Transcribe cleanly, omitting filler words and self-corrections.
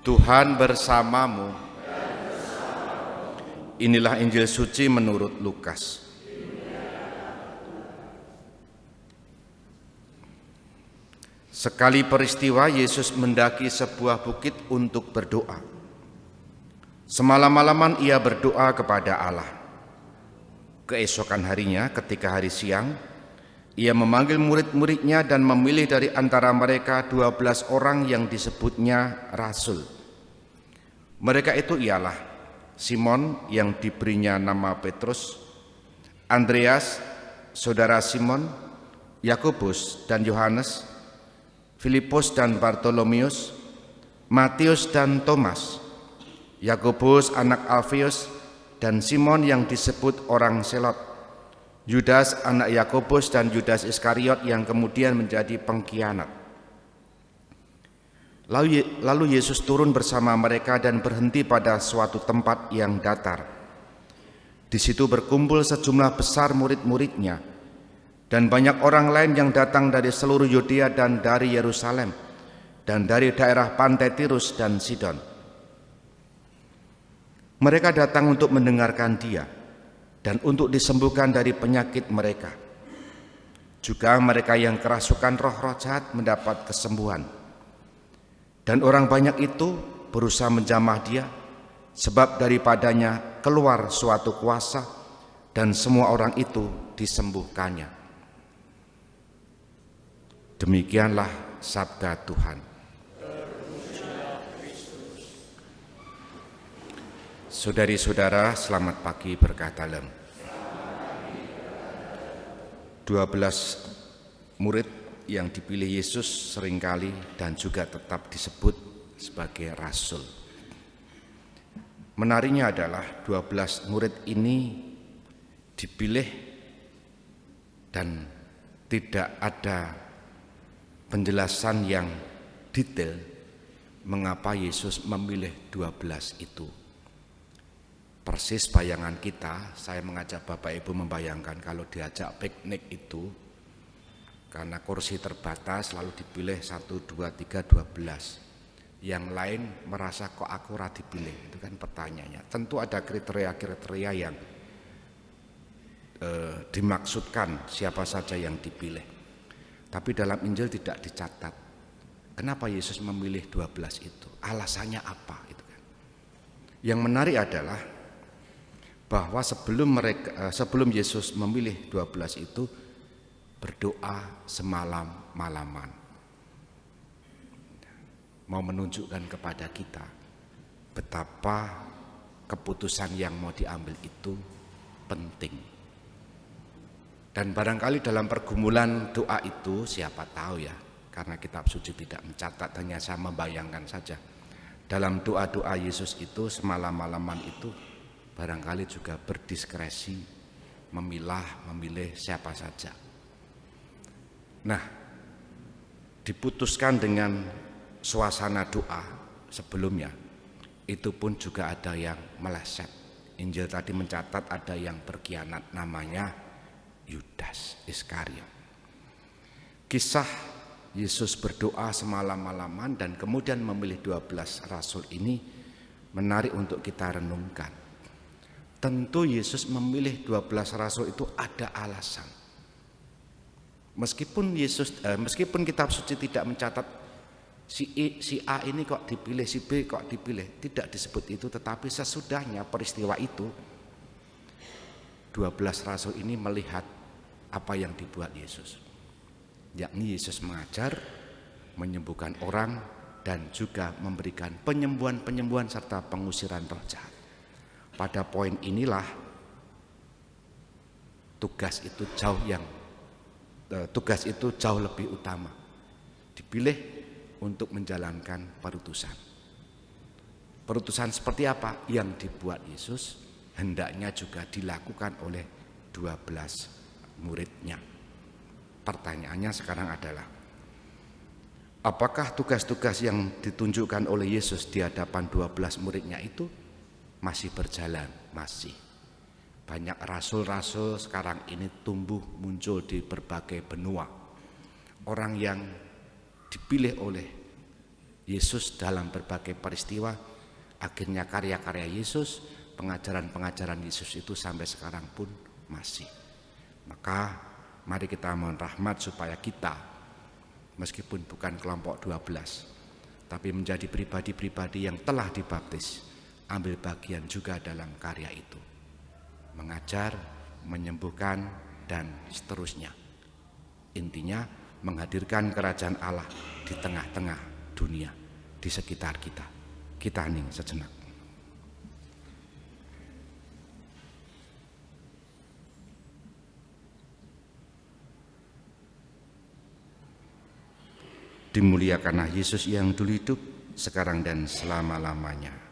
Tuhan bersamamu. Inilah Injil suci menurut Lukas. Sekali peristiwa Yesus mendaki sebuah bukit untuk berdoa. Semalam-malaman ia berdoa kepada Allah. Keesokan harinya ketika hari siang, ia memanggil murid-muridnya dan memilih dari antara mereka 12 orang yang disebutnya rasul. Mereka itu ialah Simon yang diberinya nama Petrus, Andreas, saudara Simon, Yakobus dan Yohanes, Filipus dan Bartolomeus, Matius dan Thomas, Yakobus anak Alfeus dan Simon yang disebut orang Selot, Yudas anak Yakobus dan Yudas Iskariot yang kemudian menjadi pengkhianat. Lalu Yesus turun bersama mereka dan berhenti pada suatu tempat yang datar. Di situ berkumpul sejumlah besar murid-muridnya dan banyak orang lain yang datang dari seluruh Yudea dan dari Yerusalem dan dari daerah pantai Tirus dan Sidon. Mereka datang untuk mendengarkan Dia dan untuk disembuhkan dari penyakit mereka. Juga mereka yang kerasukan roh-roh jahat mendapat kesembuhan. Dan orang banyak itu berusaha menjamah Dia, sebab daripadanya keluar suatu kuasa dan semua orang itu disembuhkannya. Demikianlah sabda Tuhan. Saudari-saudara, selamat pagi berkah dalam. 12 murid yang dipilih Yesus seringkali dan juga tetap disebut sebagai rasul. Menariknya adalah 12 murid ini dipilih dan tidak ada penjelasan yang detail mengapa Yesus memilih 12 itu. Persis bayangan kita, saya mengajak Bapak Ibu membayangkan kalau diajak piknik itu, karena kursi terbatas lalu dipilih 1, 2, 3, 12. Yang lain merasa kok aku ora dipilih, itu kan pertanyaannya. Tentu ada kriteria-kriteria yang dimaksudkan siapa saja yang dipilih. Tapi dalam Injil tidak dicatat kenapa Yesus memilih 12 itu, alasannya apa itu kan. Yang menarik adalah bahwa sebelum Yesus memilih 12 itu berdoa semalam-malaman. Mau menunjukkan kepada kita betapa keputusan yang mau diambil itu penting. Dan barangkali dalam pergumulan doa itu, siapa tahu ya, karena kitab suci tidak mencatat, hanya saya membayangkan saja. Dalam doa-doa Yesus itu semalam-malaman itu barangkali juga berdiskresi memilih siapa saja. Nah, diputuskan dengan suasana doa sebelumnya, itu pun juga ada yang meleset. Injil tadi mencatat ada yang berkhianat, namanya Yudas Iskariot. Kisah Yesus berdoa semalam-malaman dan kemudian memilih 12 rasul ini menarik untuk kita renungkan. Tentu Yesus memilih 12 rasul itu ada alasan. Meskipun kitab suci tidak mencatat si A ini kok dipilih, si B kok dipilih, tidak disebut itu, tetapi sesudahnya peristiwa itu 12 rasul ini melihat apa yang dibuat Yesus. Yakni Yesus mengajar, menyembuhkan orang dan juga memberikan penyembuhan serta pengusiran roh jahat. Pada poin inilah tugas itu jauh lebih utama. Dipilih untuk menjalankan perutusan. Perutusan seperti apa yang dibuat Yesus hendaknya juga dilakukan oleh 12 muridnya. Pertanyaannya sekarang adalah, apakah tugas-tugas yang ditunjukkan oleh Yesus di hadapan 12 muridnya itu masih berjalan? Masih. Banyak rasul-rasul sekarang ini tumbuh muncul di berbagai benua. Orang yang dipilih oleh Yesus dalam berbagai peristiwa, akhirnya karya-karya Yesus, pengajaran-pengajaran Yesus itu sampai sekarang pun masih. Maka mari kita mohon rahmat supaya kita, meskipun bukan kelompok 12, tapi menjadi pribadi-pribadi yang telah dibaptis, ambil bagian juga dalam karya itu. Mengajar, menyembuhkan, dan seterusnya. Intinya menghadirkan kerajaan Allah di tengah-tengah dunia, di sekitar kita. Kita hening sejenak. Dimuliakanlah Yesus yang dulu hidup, sekarang dan selama-lamanya.